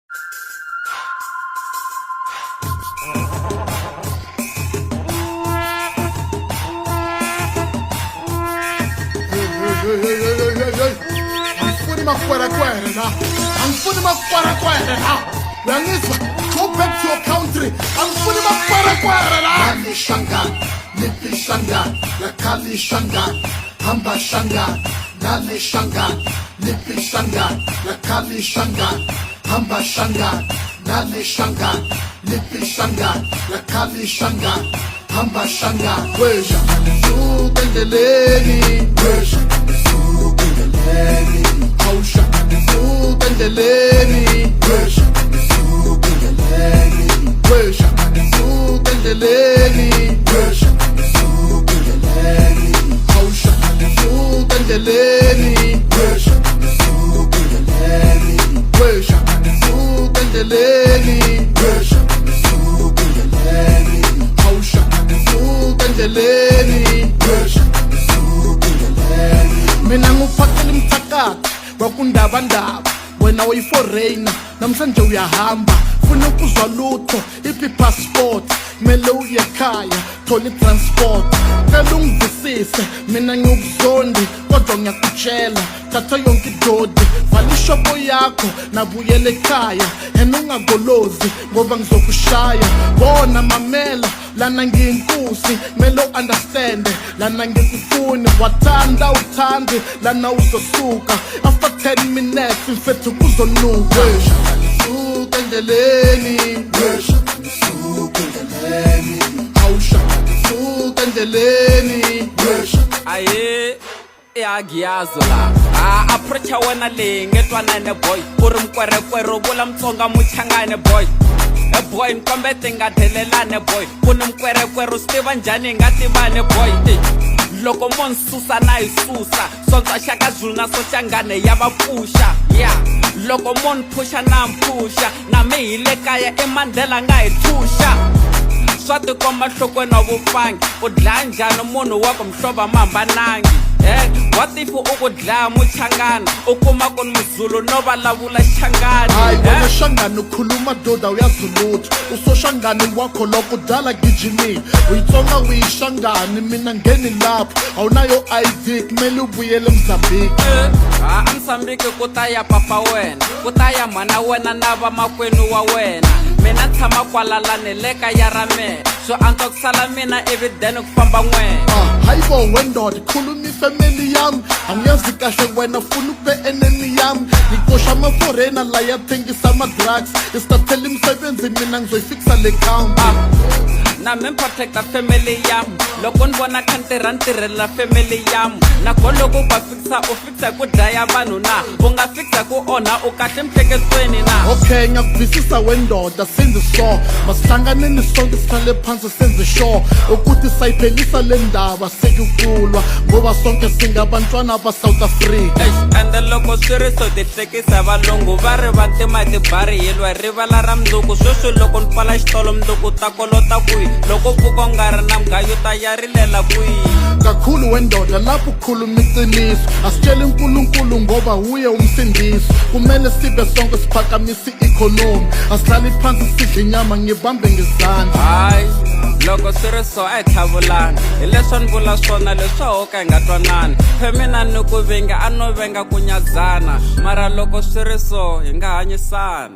Angifuni makwere la. Angifuni makwere la. Uyangizwa? Go back to your country. Angifuni makwere la. Nali Shangan, Nipi Shangan, Lakali Shangan, Hamba Shangan, Nali Shangan, Nipi Shangan, Lakali Shangan, Hamba Shangan, Nali Shangan, Nipi Shangan, Lakali Shangan, Hamba Shangan. Wesha nisuka endleleni. Wesha nisuka endleleni. Awusha nisuka endleleni. Wesha nisuka endleleni. Wesha nisuka endleleni. Wesha nisuka endleleni. Awusha nisuka endleleni. Wesha nisuka endleleni. Wesha nisuka endleleni. Wesha nisuka endleleni. Awusha nisuka endleleni. Wesha nisuka endleleni. Mina nguphakela imthakathi wakundabandaba wena uyiforeigner namhlanje uyahamba funa ukuzwa lutho iphi passport kumele uye ekhaya thola i-transport cela ungivisise mina ngiwubuzondi kodwa ngiyakutshela thatha yonke idodi vala ishopo yakho nabuyela ekhaya and ungagolozi ngoba ngizokushaya bona mamela lana ngiyinkusi kumele u-understande lana ngikufuni wathanda uthandi lana uzosuka after 10 minutes mfethu kuzonuka Wesha nisuka endleleni. Wesha nisuka endleleni. Awusha nisuka endleleni. Wesha aye giyazo la approach wena le ngetwanane boy ku ri mkwerekwere u vula Mutsonga muchangane boy boy nkombete nga delelane boy ku ni mkwerekwere u swi tiva njhani hi nga tivane boy loko mo ni susa na hi susa sontswa xaka Zulu na sochangane ya va pfuxa ya loko mo ni phusha na mpfusha na mi hi le kaya eMandela nga hi thuxa swa tikomba nhlokweni wa vufangi u dlaya njhani munhu wa ku mihlovo ma hambanangi what if u ku dlaya muchangana u kuma ku ni Muzulu no vulavula Xangani hayi wena Shangani ukhuluma doda uyazulutho usoshangani wakho loko dala gijimi uyitsonga uyishangani mina ngeni lapho awunayo ID kumele ubuyele Mozambique Mozambique ku ta ya papa wena ku ta ya mhana wena na vamakwenu wa wena mina tshama kwalalane le kaya ra mehe so antswa ku sala mina evideni ku famba n'wena hayi bo wendoda khuluma ifamily yami angiyazi kahle wena funa ube enemy yami ngikosha amaforena la yathengisa ama-drugs istathela imisebenzi mina ngizoyifikisa le county na mi protecta family yam loko ni vona kha ntirha ntirhela family yam nako loko va fikisa u fikisa ku dlaya vanhu na u nga fikisa ku onha u kahle miehleketweni na okay ngiyakuvisisa wendoda senze so masihlanganeni sonke sihlale phansi senze sure ukuthi sayiphelisa le ndaba sekukulwa ngoba sonke singabantwana ba-South Africa ende loko swi ri so tihlekisa valungu va ri va tima tibari hi lwa rivala ra mundzuku sweswi loko ni pfala xitolo mundzuku ta kolota kwihi loko pfuka u nga ri na mugayo ta yarilela kwihi kakhulu wendoda lapho ukhuluma iqiniso asitshele uNkulunkulu ngoba uye umsindisi kumele sibe sonke siphakamisa i-economy asihlali phansi sidle inyama ngibambe ngezandla hayi loko swi ri so a hi tlhavulani hi leswi ni vula swona leswaho ka hi nga twanani phe mina ni ku venga a no venga ku nyadzana mara loko swi ri so hi nga hanyisani